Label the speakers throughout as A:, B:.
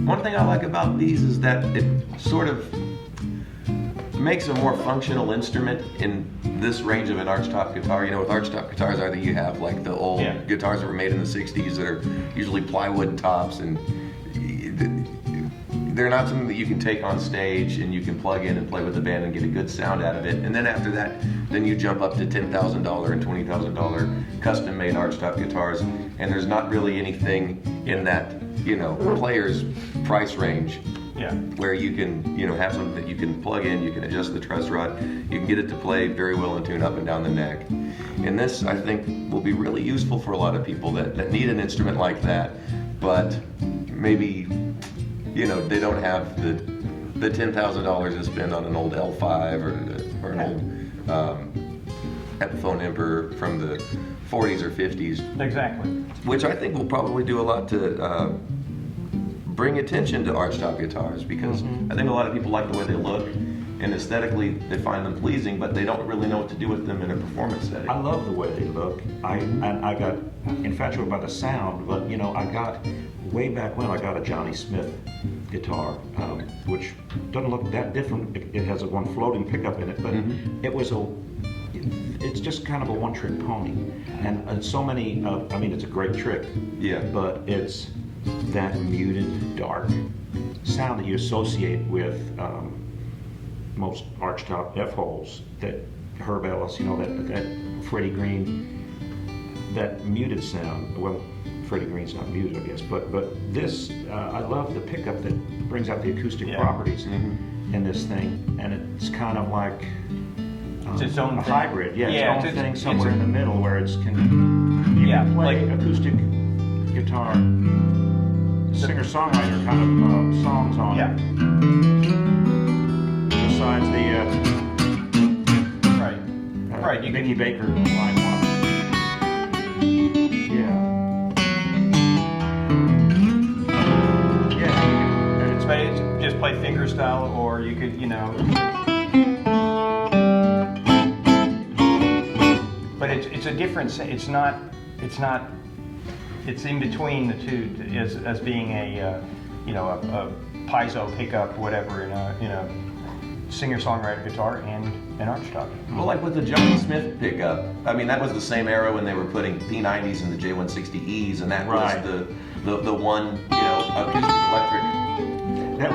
A: One thing I like about these is that it sort of makes a more functional instrument in this range of an archtop guitar. You know, with archtop guitars, either you have like the old guitars that were made in the 60s that are usually plywood tops, and they're not something that you can take on stage and you can plug in and play with the band and get a good sound out of it. And then after that, then you jump up to $10,000 and $20,000 custom-made archtop guitars, and there's not really anything in that, you know, player's price range.
B: Yeah.
A: Where you can, you know, have something that you can plug in, you can adjust the truss rod, you can get it to play very well in tune up and down the neck. And this, I think, will be really useful for a lot of people that need an instrument like that, but maybe, you know, they don't have the $10,000 to spend on an old L5 or an old Epiphone Emperor from the 40s or 50s.
B: Exactly.
A: Which I think will probably do a lot to bring attention to archtop guitars, because I think a lot of people like the way they look, and aesthetically they find them pleasing, but they don't really know what to do with them in a performance setting.
C: I love the way they look. I got infatuated by the sound, but you know, I got way back when I got a Johnny Smith guitar, which doesn't look that different. It has a one floating pickup in it, but it's just kind of a one-trick pony, and so many. I mean, it's a great trick.
A: Yeah.
C: But it's that muted, dark sound that you associate with most archtop F-holes, that Herb Ellis, you know, that Freddie Green, that muted sound. Well, Freddie Green's not muted, I guess, but this, I love the pickup that brings out the acoustic properties in this thing, and it's kind of like
B: it's its own
C: a
B: thing.
C: hybrid. Yeah, its own thing
B: it's
C: somewhere in the middle where it's can play
B: like
C: acoustic guitar, singer-songwriter kind of songs on it. Besides the
B: right, you
C: Mickey Baker line one. And it's
B: but it's just play fingerstyle, or you could, you know. But it's a different. It's not. It's in between the two, as being a you know, a piezo pickup, whatever, in a singer-songwriter guitar and an archtop.
A: Well, like with the Johnny Smith pickup, I mean, that was the same era when they were putting P90s in the J160Es, and that was the one, you know, acoustic electric.
C: That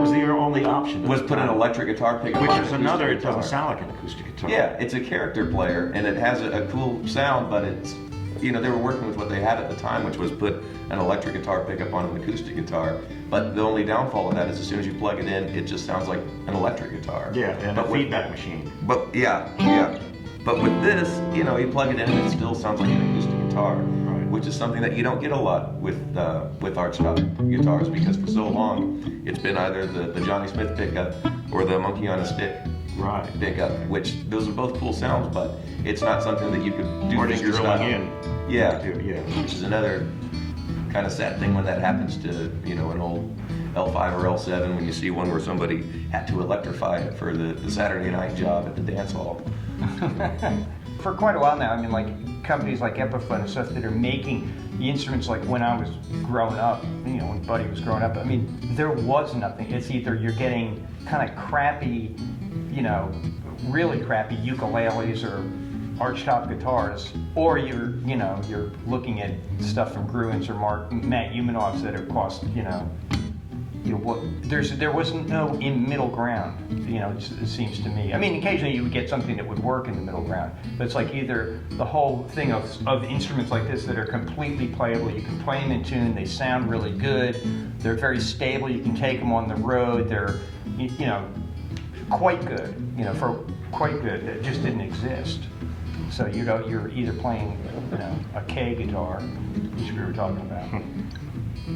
C: was the only option.
A: Was put an electric guitar pickup
C: Which
A: on
C: is
A: an
C: another,
A: acoustic
C: it doesn't
A: guitar.
C: sound like an acoustic guitar.
A: Yeah, it's a character player, and it has a cool sound, but it's, you know, they were working with what they had at the time, which was put an electric guitar pickup on an acoustic guitar. But the only downfall of that is as soon as you plug it in, it just sounds like an electric guitar.
C: Yeah, and a feedback machine.
A: But yeah. But with this, you know, you plug it in and it still sounds like an acoustic guitar, which is something that you don't get a lot with archtop guitars, because for so long it's been either the Johnny Smith pickup or the Monkey on a Stick pickup, which those are both cool sounds, but it's not something that you could do.
C: Or just drilling in.
A: Yeah,
C: Yeah.
A: which is another kind of sad thing when that happens to, you know, an old L5 or L7, when you see one where somebody had to electrify it for the Saturday night job at the dance hall.
B: For quite a while now, I mean, like companies like Epiphone and stuff that are making the instruments, like when I was growing up, you know, when Buddy was growing up, I mean, there was nothing. It's either you're getting kind of crappy, you know, really crappy ukuleles or archtop guitars, or you're looking at stuff from Gruins or Matt Umanovs that have cost, you know, there wasn't no in middle ground, you know, it seems to me. I mean, occasionally you would get something that would work in the middle ground, but it's like either the whole thing of instruments like this that are completely playable, you can play them in tune, they sound really good, they're very stable, you can take them on the road, they're, you know, quite good, you know, for quite good, it just didn't exist. So, you know, you're either playing, you know, a K guitar, which we were talking about.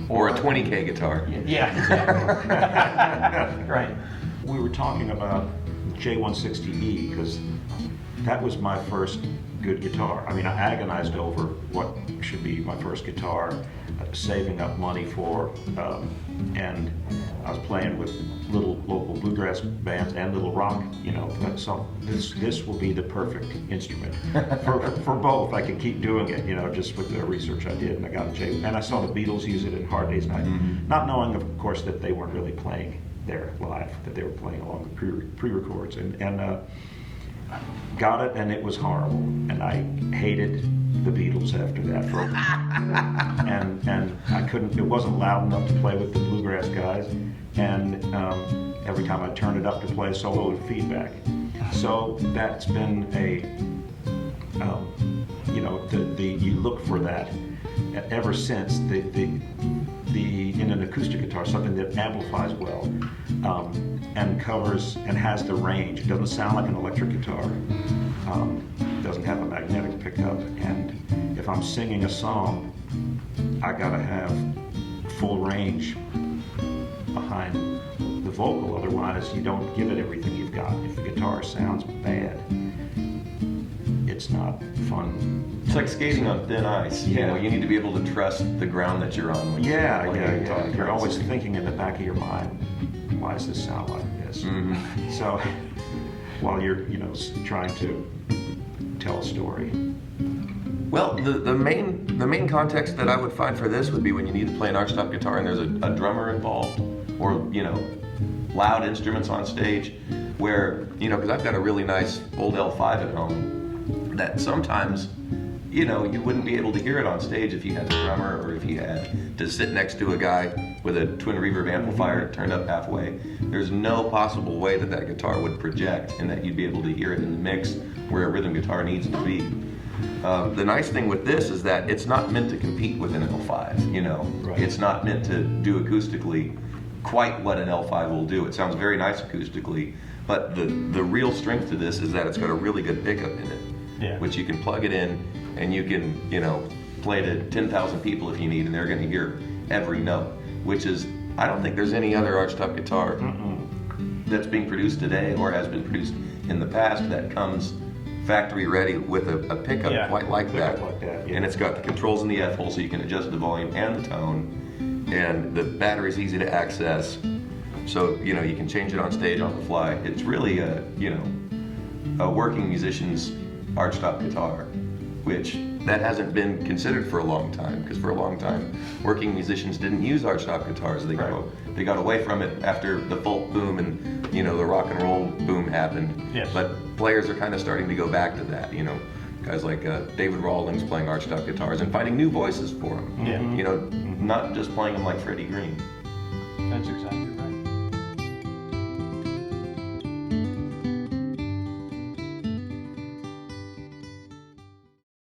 A: Or a 20K guitar.
B: Yeah, exactly. Right.
C: We were talking about J160E because that was my first good guitar. I mean, I agonized over what should be my first guitar. saving up money for, and I was playing with little local bluegrass bands and little rock, so this will be the perfect instrument for both. I could keep doing it, just with the research I did, and I got a J. And I saw the Beatles use it in Hard Day's Night, not knowing, of course, that they weren't really playing there live, that they were playing along with pre-records, and got it, and it was horrible, and I hated the Beatles after that. And I couldn't. It wasn't loud enough to play with the bluegrass guys, and every time I turned it up to play a solo, it would feedback. So that's been a, you look for that ever since the in an acoustic guitar, something that amplifies well, and covers and has the range. It doesn't sound like an electric guitar. Doesn't have a magnetic pickup, and if I'm singing a song, I gotta have full range behind the vocal, otherwise you don't give it everything you've got. If the guitar sounds bad, it's not fun.
A: It's like skating on thin ice.
C: Yeah.
A: You need to be able to trust the ground that you're on. When
C: Yeah.
A: you're talking.
C: You're always thinking in the back of your mind, why does this sound like this? So while you're, trying to tell a story.
A: Well, the main context that I would find for this would be when you need to play an archtop guitar and there's a drummer involved, or loud instruments on stage, where because I've got a really nice old L5 at home that sometimes you wouldn't be able to hear it on stage if you had a drummer, or if you had to sit next to a guy with a twin reverb amplifier turned up halfway. There's no possible way that guitar would project and that you'd be able to hear it in the mix where a rhythm guitar needs to be. The nice thing with this is that it's not meant to compete with an L5,
C: Right.
A: It's not meant to do acoustically quite what an L5 will do. It sounds very nice acoustically, but the real strength to this is that it's got a really good pickup in it, which you can plug it in and you can, play to 10,000 people if you need, and they're going to hear every note, which is, I don't think there's any other archtop guitar that's being produced today or has been produced in the past that comes factory ready with a pickup quite like that.
C: Yeah.
A: And it's got the controls in the F hole so you can adjust the volume and the tone, and the battery's easy to access, so you can change it on stage on the fly. It's really a working musician's archtop guitar, which that hasn't been considered for a long time, because for a long time working musicians didn't use archtop guitars. They got away from it after the folk boom and the rock and roll boom happened.
B: Yes.
A: But players are kind of starting to go back to that. Guys like David Rawlings playing archtop guitars and finding new voices for them.
B: Yeah.
A: Not just playing them like Freddie Green.
B: That's exactly